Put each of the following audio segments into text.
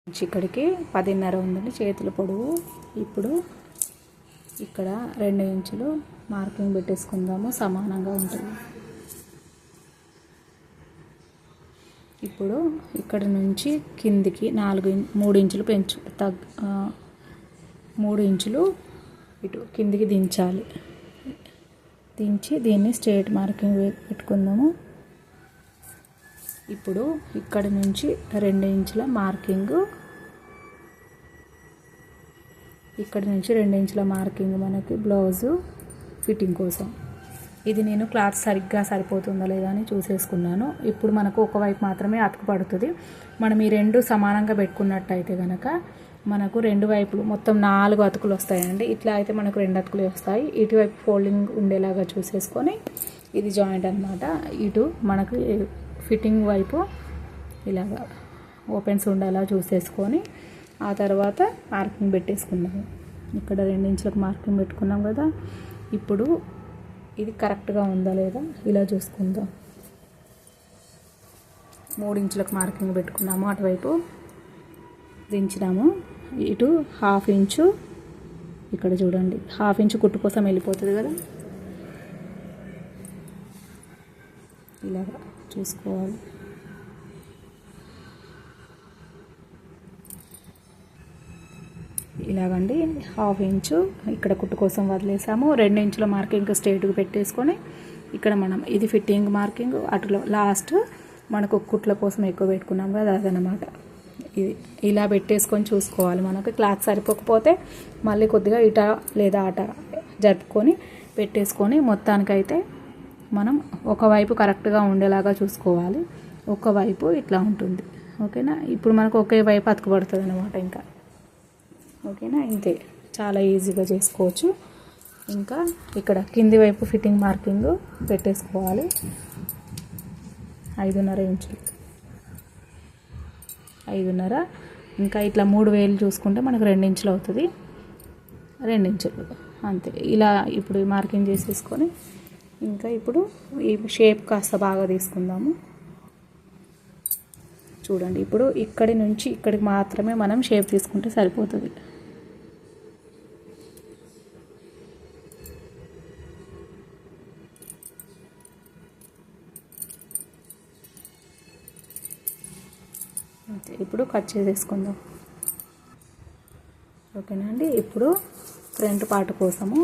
ఇక్కడికి 10.5 ఉందండి చేతుల పొడవు. ఇప్పుడు ఇక్కడ 2 ఇంచులు మార్కింగ్ పెట్టేసుకుందాము, సమానంగా ఉంటుంది. ఇప్పుడు ఇక్కడ నుంచి కిందికి 3 ఇంచులు 3 ఇంచులు ఇటు కిందికి దించాలి. దించి దీన్ని స్ట్రేట్ మార్కింగ్ పెట్టుకుందాము. ఇప్పుడు ఇక్కడ నుంచి 2 ఇంచుల మార్కింగ్, ఇక్కడ నుంచి 2 ఇంచుల మార్కింగ్ మనకి బ్లౌజు ఫిట్టింగ్ కోసం. ఇది నేను క్లాత్ సరిగ్గా సరిపోతుందా లేదా అని చూసేసుకున్నాను. ఇప్పుడు మనకు ఒకవైపు మాత్రమే అతుకు పడుతుంది. మనం ఈ 2 సమానంగా పెట్టుకున్నట్టయితే కనుక మనకు 2 వైపులు మొత్తం 4 అతుకులు వస్తాయండి. ఇట్లా అయితే మనకు 2 అతుకులు వస్తాయి. ఇటువైపు ఫోల్డింగ్ ఉండేలాగా చూసేసుకొని, ఇది జాయింట్ అనమాట. ఇటు మనకు ఫిట్టింగ్ వైపు ఇలాగా ఓపెన్స్ ఉండేలా చూసేసుకొని ఆ తర్వాత మార్కింగ్ పెట్టేసుకున్నాము. ఇక్కడ 2 ఇంచులకు మార్కింగ్ పెట్టుకున్నాం కదా. ఇప్పుడు ఇది కరెక్ట్గా ఉందా లేదా ఇలా చూసుకుందాం. 3 ఇంచులకు మార్కింగ్ పెట్టుకున్నాము, అటువైపు దించినాము. ఇటు 1/2 ఇంచు ఇక్కడ చూడండి, 1/2 ఇంచు కుట్టు కోసం వెళ్ళిపోతుంది కదా, ఇలాగా చూసుకోవాలి. ఇలాగండి 1/2 ఇంచు ఇక్కడ కుట్టు కోసం వదిలేసాము. 2 ఇంచుల మార్కింగ్ స్ట్రేట్గా పెట్టేసుకొని ఇక్కడ మనం ఇది ఫిట్టింగ్ మార్కింగ్, అటులో లాస్ట్ మనకు కుట్ల కోసం ఎక్కువ పెట్టుకున్నాం కదా అదనమాట. ఇది ఇలా పెట్టేసుకొని చూసుకోవాలి. మనకు క్లాత్ సరిపోకపోతే మళ్ళీ కొద్దిగా ఇట లేదా అట జరుపుకొని పెట్టేసుకొని మొత్తానికైతే మనం ఒకవైపు కరెక్ట్గా ఉండేలాగా చూసుకోవాలి. ఒకవైపు ఇట్లా ఉంటుంది, ఓకేనా. ఇప్పుడు మనకు ఒకే వైపు అతుకుపడుతుంది అనమాట ఇంకా, ఓకేనా. ఇంతే, చాలా ఈజీగా చేసుకోవచ్చు. ఇంకా ఇక్కడ కింది వైపు ఫిట్టింగ్ మార్కింగ్ పెట్టేసుకోవాలి. 5.5 ఇంచులు, 5.5. ఇంకా ఇట్లా 3 వేలు చూసుకుంటే మనకు 2 ఇంచులు అవుతుంది. 2 ఇంచులు అంతే. ఇలా ఇప్పుడు మార్కింగ్ చేసేసుకొని ఇంకా ఇప్పుడు ఈ షేప్ కాస్త బాగా తీసుకుందాము. చూడండి, ఇప్పుడు ఇక్కడి నుంచి ఇక్కడికి మాత్రమే మనం షేప్ తీసుకుంటే సరిపోతుంది. ఇప్పుడు కట్ చేసేసుకుందాం, ఓకేనా అండి. ఇప్పుడు ఫ్రంట్ పార్ట్ కోసము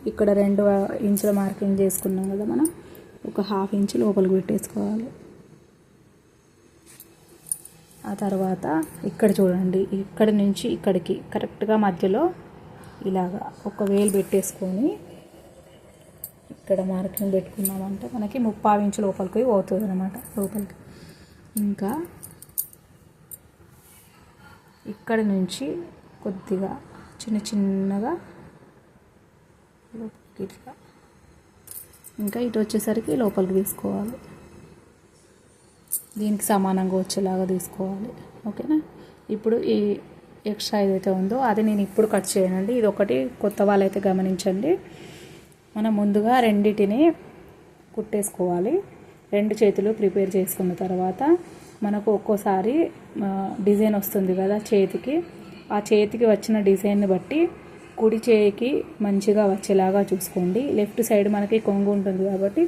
ఇక్కడ 2 ఇంచుల మార్కింగ్ చేసుకున్నాం కదా మనం, ఒక 1/2 ఇంచు లోపలికి పెట్టేసుకోవాలి. ఆ తర్వాత ఇక్కడ చూడండి, ఇక్కడి నుంచి ఇక్కడికి కరెక్ట్గా మధ్యలో ఇలాగా ఒక వేలు పెట్టేసుకొని ఇక్కడ మార్కింగ్ పెట్టుకున్నామంటే మనకి 3/4 ఇంచు లోపలికి పోతుంది అనమాట, లోపలికి. ఇంకా ఇక్కడ నుంచి కొద్దిగా చిన్నగా ఇట్లా, ఇంకా ఇటు వచ్చేసరికి లోపలికి తీసుకోవాలి. దీనికి సమానంగా వచ్చేలాగా తీసుకోవాలి, ఓకేనా. ఇప్పుడు ఈ ఎక్స్ట్రా ఏదైతే ఉందో అది నేను ఇప్పుడు కట్ చేయనండి. ఇది ఒకటి కొత్త వాళ్ళైతే గమనించండి. మనం ముందుగా రెండిటిని కుట్టేసుకోవాలి. 2 చేతులు ప్రిపేర్ చేసుకున్న తర్వాత మనకు ఒక్కోసారి డిజైన్ వస్తుంది కదా చేతికి, ఆ చేతికి వచ్చిన డిజైన్ని బట్టి కుడి చేయికి మంచిగా వచ్చేలాగా చూసుకోండి. లెఫ్ట్ సైడ్ మనకి కొంగు ఉంటుంది కాబట్టి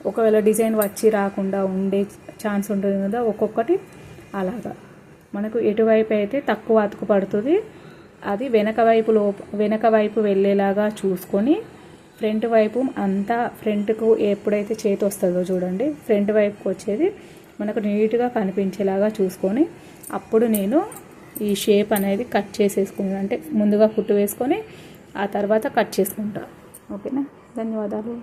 ఒకవేళ డిజైన్ వచ్చి రాకుండా ఉండే ఛాన్స్ ఉంటుంది కదా, ఒక్కొక్కటి అలాగా మనకు ఎటువైపు అయితే తక్కువ అతుకు పడుతుంది అది వెనక వైపు వెళ్ళేలాగా చూసుకొని ఫ్రంట్ వైపు అంతా ఫ్రంట్కు ఎప్పుడైతే చేతి వస్తుందో చూడండి, ఫ్రంట్ వైపుకి వచ్చేది మనకు నీట్గా కనిపించేలాగా చూసుకొని అప్పుడు నేను ఈ షేప్ అనేది కట్ చేసేసుకున్నాను. అంటే ముందుగా కుట్టు వేసుకొని ఆ తర్వాత కట్ చేసుకుంటా, ఓకేనా. ధన్యవాదాలు.